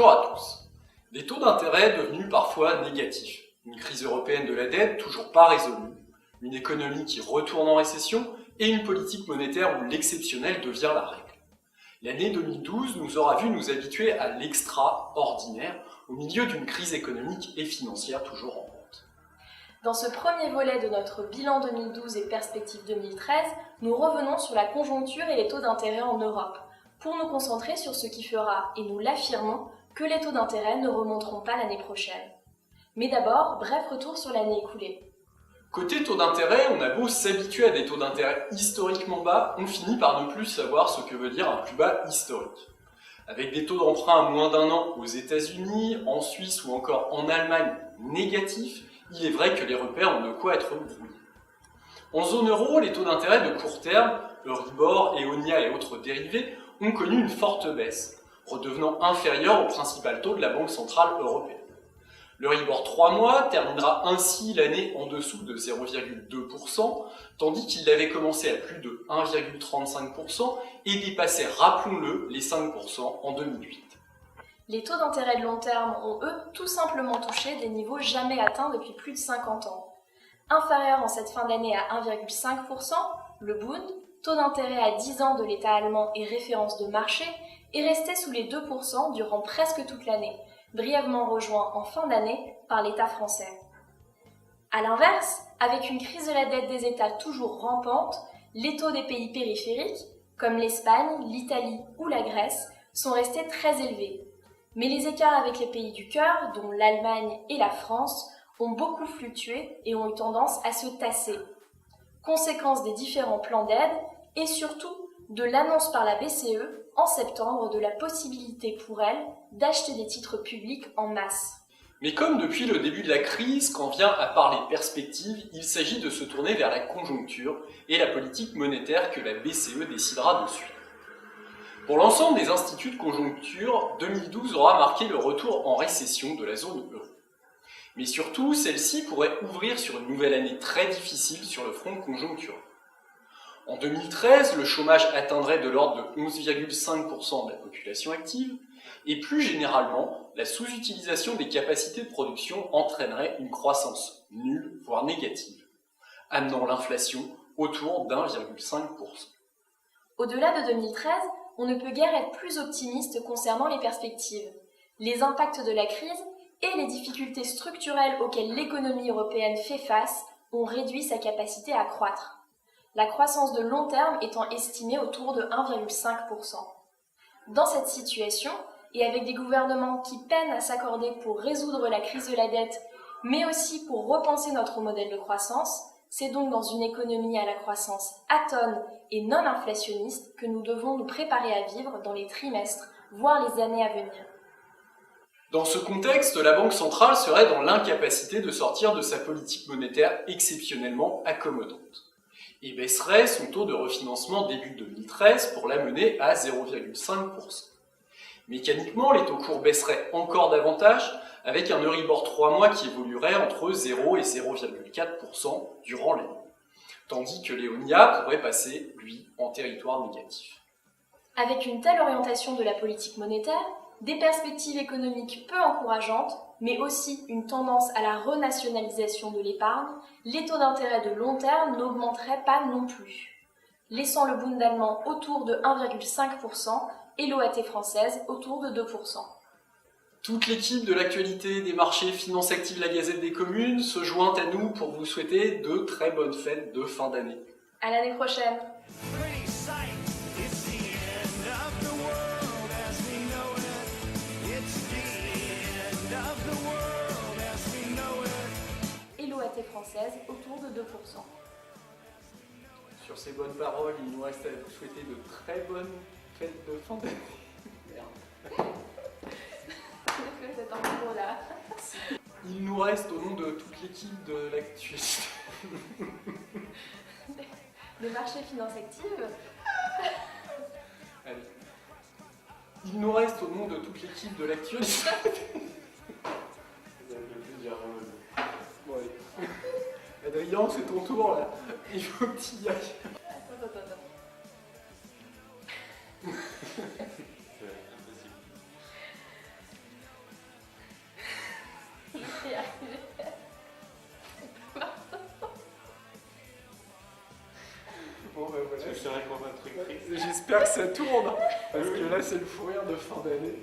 Bonjour à tous. Des taux d'intérêt devenus parfois négatifs, une crise européenne de la dette toujours pas résolue, une économie qui retourne en récession et une politique monétaire où l'exceptionnel devient la règle. L'année 2012 nous aura vu nous habituer à l'extraordinaire au milieu d'une crise économique et financière toujours en route. Dans ce premier volet de notre bilan 2012 et perspective 2013, nous revenons sur la conjoncture et les taux d'intérêt en Europe, pour nous concentrer sur ce qui fera, et nous l'affirmons, que les taux d'intérêt ne remonteront pas l'année prochaine. Mais d'abord, bref retour sur l'année écoulée. Côté taux d'intérêt, on a beau s'habituer à des taux d'intérêt historiquement bas, on finit par ne plus savoir ce que veut dire un plus bas historique. Avec des taux d'emprunt à moins d'un an aux États-Unis, en Suisse ou encore en Allemagne négatifs, il est vrai que les repères ont de quoi être brouillés. En zone euro, les taux d'intérêt de court terme, Euribor, Eonia et autres dérivés, ont connu une forte baisse, redevenant inférieurs au principal taux de la Banque Centrale Européenne. L'Euribor 3 mois terminera ainsi l'année en dessous de 0,2%, tandis qu'il avait commencé à plus de 1,35% et dépassait, rappelons-le, les 5% en 2008. Les taux d'intérêt de long terme ont, eux, tout simplement touché des niveaux jamais atteints depuis plus de 50 ans. Inférieur en cette fin d'année à 1,5%, le Bund, taux d'intérêt à 10 ans de l'État allemand et référence de marché, est resté sous les 2% durant presque toute l'année, brièvement rejoint en fin d'année par l'État français. A l'inverse, avec une crise de la dette des États toujours rampante, les taux des pays périphériques, comme l'Espagne, l'Italie ou la Grèce, sont restés très élevés. Mais les écarts avec les pays du cœur, dont l'Allemagne et la France, ont beaucoup fluctué et ont eu tendance à se tasser. Conséquence des différents plans d'aide et surtout de l'annonce par la BCE en septembre de la possibilité pour elle d'acheter des titres publics en masse. Mais comme depuis le début de la crise, quand vient à parler perspective, il s'agit de se tourner vers la conjoncture et la politique monétaire que la BCE décidera de suivre. Pour l'ensemble des instituts de conjoncture, 2012 aura marqué le retour en récession de la zone euro. Mais surtout, celle-ci pourrait ouvrir sur une nouvelle année très difficile sur le front conjoncturel. En 2013, le chômage atteindrait de l'ordre de 11,5% de la population active, et plus généralement, la sous-utilisation des capacités de production entraînerait une croissance nulle, voire négative, amenant l'inflation autour d'1,5%. Au-delà de 2013, on ne peut guère être plus optimiste concernant les perspectives. Les impacts de la crise et les difficultés structurelles auxquelles l'économie européenne fait face ont réduit sa capacité à croître. La croissance de long terme étant estimée autour de 1,5%. Dans cette situation, et avec des gouvernements qui peinent à s'accorder pour résoudre la crise de la dette, mais aussi pour repenser notre modèle de croissance, c'est donc dans une économie à la croissance atone et non inflationniste que nous devons nous préparer à vivre dans les trimestres, voire les années à venir. Dans ce contexte, la Banque centrale serait dans l'incapacité de sortir de sa politique monétaire exceptionnellement accommodante et baisserait son taux de refinancement début 2013 pour l'amener à 0,5%. Mécaniquement, les taux courts baisseraient encore davantage avec un Euribor 3 mois qui évoluerait entre 0 et 0,4% durant l'année, tandis que l'Eonia pourrait passer, lui, en territoire négatif. Avec une telle orientation de la politique monétaire, des perspectives économiques peu encourageantes, mais aussi une tendance à la renationalisation de l'épargne, les taux d'intérêt de long terme n'augmenteraient pas non plus, laissant le Bund allemand autour de 1,5% et l'OAT française autour de 2%. Toute l'équipe de l'actualité des marchés Finance Active, la Gazette des communes, se joint à nous pour vous souhaiter de très bonnes fêtes de fin d'année. À l'année prochaine. Et l'OAT française autour de 2%. Sur ces bonnes paroles, il nous reste à vous souhaiter de très bonnes fêtes de fin d'année. Merde. Cet endroit-là. Il nous reste, au nom de toute l'équipe de l'actualité des marchés Finance Active. Allez. Il nous reste, au nom de toute l'équipe de l'actualité bon, allez. Adrien, c'est ton tour là. Il faut que tu y ailles. Attends. Tu veux que je te raconte un truc triste? J'espère que ça tourne, parce que là c'est le fou rire de fin d'année.